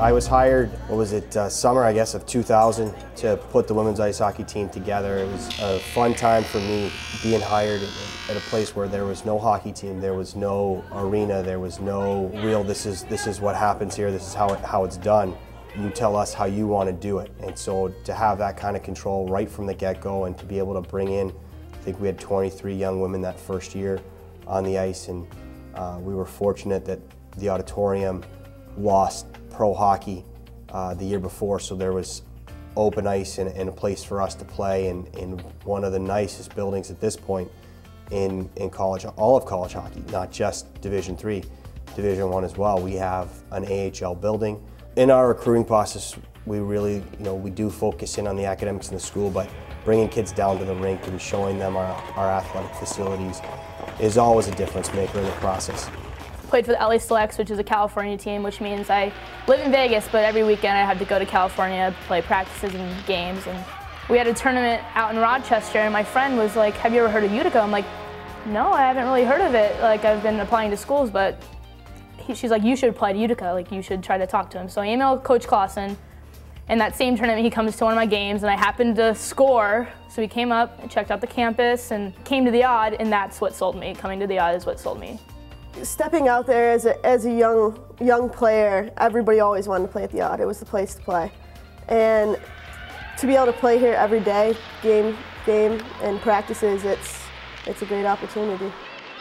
I was hired, summer, I guess, of 2000 to put the women's ice hockey team together. It was a fun time for me being hired at a place where there was no hockey team, there was no arena, there was no real, this is what happens here, this is how it's done. You tell us how you want to do it. And so to have that kind of control right from the get-go and to be able to bring in, I think we had 23 young women that first year on the ice, and we were fortunate that the auditorium lost pro hockey the year before, so there was open ice and a place for us to play in one of the nicest buildings at this point in college, all of college hockey, not just Division III, Division I as well. We have an AHL building. In our recruiting process, we really, we do focus in on the academics in the school, but bringing kids down to the rink and showing them our athletic facilities is always a difference maker in the process. Played for the LA Selects, which is a California team, which means I live in Vegas, but every weekend I have to go to California, play practices and games. And we had a tournament out in Rochester, and my friend was like, "Have you ever heard of Utica?" I'm like, "No, I haven't really heard of it. Like, I've been applying to schools, but she's like, you should apply to Utica. Like, you should try to talk to him." So I emailed Coach Clausen. In that same tournament, he comes to one of my games, and I happened to score. So he came up and checked out the campus and came to the Odd, and that's what sold me. Coming to the Odd is what sold me. Stepping out there as a young player, everybody always wanted to play at the Odd. It was the place to play. And to be able to play here every day, game, and practices, it's a great opportunity.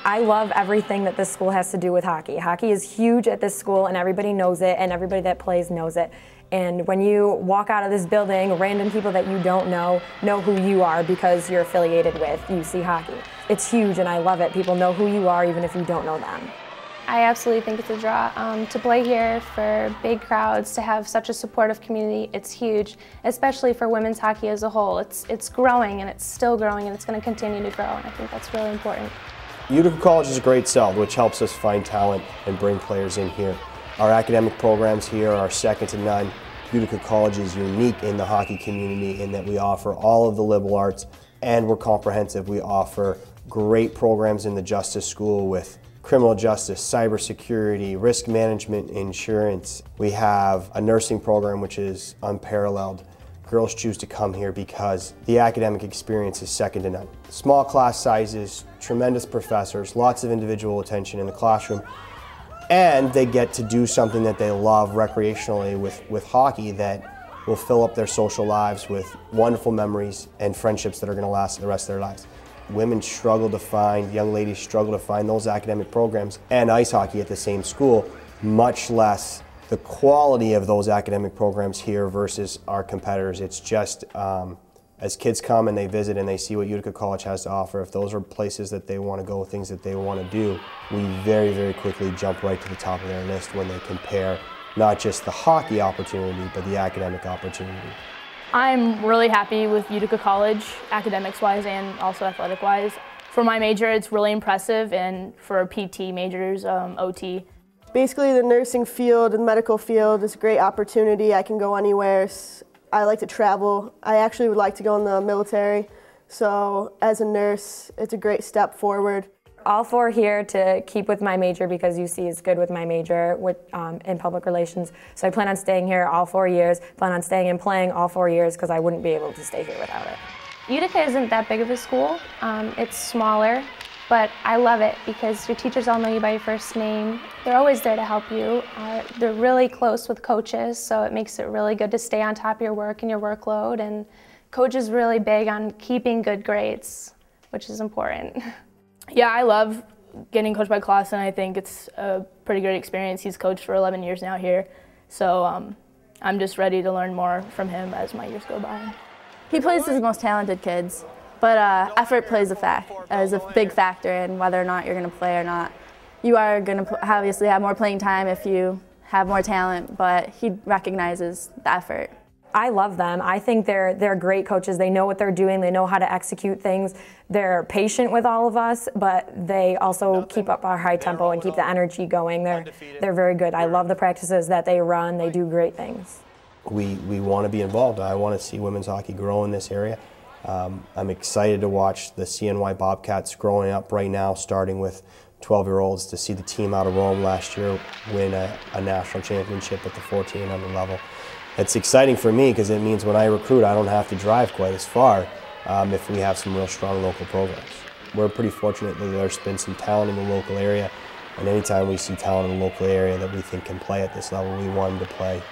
I love everything that this school has to do with hockey. Hockey is huge at this school, and everybody knows it, and everybody that plays knows it. And when you walk out of this building, random people that you don't know who you are because you're affiliated with UC Hockey. It's huge, and I love it. People know who you are even if you don't know them. I absolutely think it's a draw. To play here for big crowds, to have such a supportive community, it's huge, especially for women's hockey as a whole. It's growing, and it's still growing, and it's going to continue to grow, and I think that's really important. Utica College is a great sell, which helps us find talent and bring players in here. Our academic programs here are second to none. Utica College is unique in the hockey community in that we offer all of the liberal arts, and we're comprehensive. We offer great programs in the justice school with criminal justice, cybersecurity, risk management, insurance. We have a nursing program which is unparalleled. Girls choose to come here because the academic experience is second to none. Small class sizes, tremendous professors, lots of individual attention in the classroom, and they get to do something that they love recreationally with hockey that will fill up their social lives with wonderful memories and friendships that are going to last the rest of their lives. Women struggle to find, young ladies struggle to find those academic programs and ice hockey at the same school, much less the quality of those academic programs here versus our competitors. It's just, as kids come and they visit and they see what Utica College has to offer, if those are places that they want to go, things that they want to do, we very, very quickly jump right to the top of their list when they compare not just the hockey opportunity, but the academic opportunity. I'm really happy with Utica College, academics-wise and also athletic-wise. For my major, it's really impressive, and for PT majors, OT. Basically, the nursing field and medical field is a great opportunity. I can go anywhere. I like to travel. I actually would like to go in the military. So as a nurse, it's a great step forward. All four here to keep with my major because UC is good with my major in public relations. So I plan on staying here all 4 years, plan on staying and playing all 4 years because I wouldn't be able to stay here without it. Utica isn't that big of a school. It's smaller, but I love it because your teachers all know you by your first name. They're always there to help you. They're really close with coaches, so it makes it really good to stay on top of your work and your workload. And coach is really big on keeping good grades, which is important. Yeah, I love getting coached by Clausen. I think it's a pretty great experience. He's coached for 11 years now here, so I'm just ready to learn more from him as my years go by. He plays his most talented kids, but effort plays as a big factor in whether or not you're going to play or not. You are going to obviously have more playing time if you have more talent, but he recognizes the effort. I love them. I think they're great coaches. They know what they're doing. They know how to execute things. They're patient with all of us, but they also keep up our high tempo and keep the energy going. They're very good. I love the practices that they run. They do great things. We want to be involved. I want to see women's hockey grow in this area. I'm excited to watch the CNY Bobcats growing up right now, starting with 12-year-olds to see the team out of Rome last year win a national championship at the 14 under level. It's exciting for me because it means when I recruit, I don't have to drive quite as far if we have some real strong local programs. We're pretty fortunate that there's been some talent in the local area, and anytime we see talent in the local area that we think can play at this level, we want them to play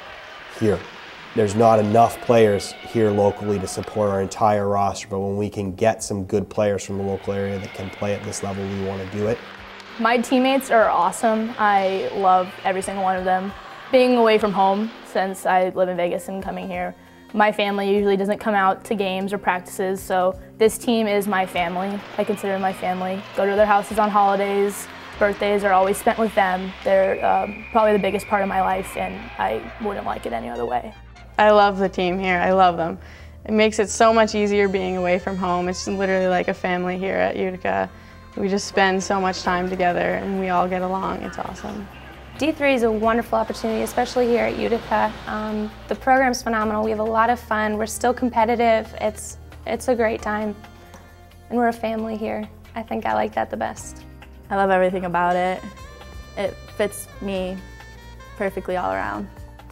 here. There's not enough players here locally to support our entire roster, but when we can get some good players from the local area that can play at this level, we want to do it. My teammates are awesome. I love every single one of them. Being away from home, since I live in Vegas and coming here, my family usually doesn't come out to games or practices, so this team is my family. I consider them my family. Go to their houses on holidays. Birthdays are always spent with them. They're probably the biggest part of my life, and I wouldn't like it any other way. I love the team here. I love them. It makes it so much easier being away from home. It's literally like a family here at Utica. We just spend so much time together and we all get along. It's awesome. D3 is a wonderful opportunity, especially here at Utica. The program's phenomenal. We have a lot of fun. We're still competitive. It's a great time. And we're a family here. I think I like that the best. I love everything about it. It fits me perfectly all around.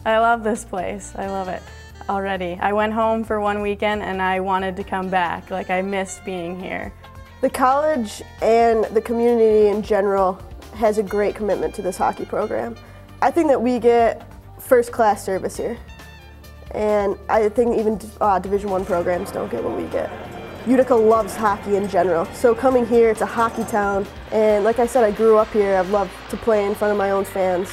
I love this place. I love it already. I went home for one weekend and I wanted to come back. Like, I missed being here. The college and the community in general has a great commitment to this hockey program. I think that we get first-class service here, and I think even Division I programs don't get what we get. Utica loves hockey in general, so coming here, it's a hockey town, and like I said, I grew up here. I've loved to play in front of my own fans.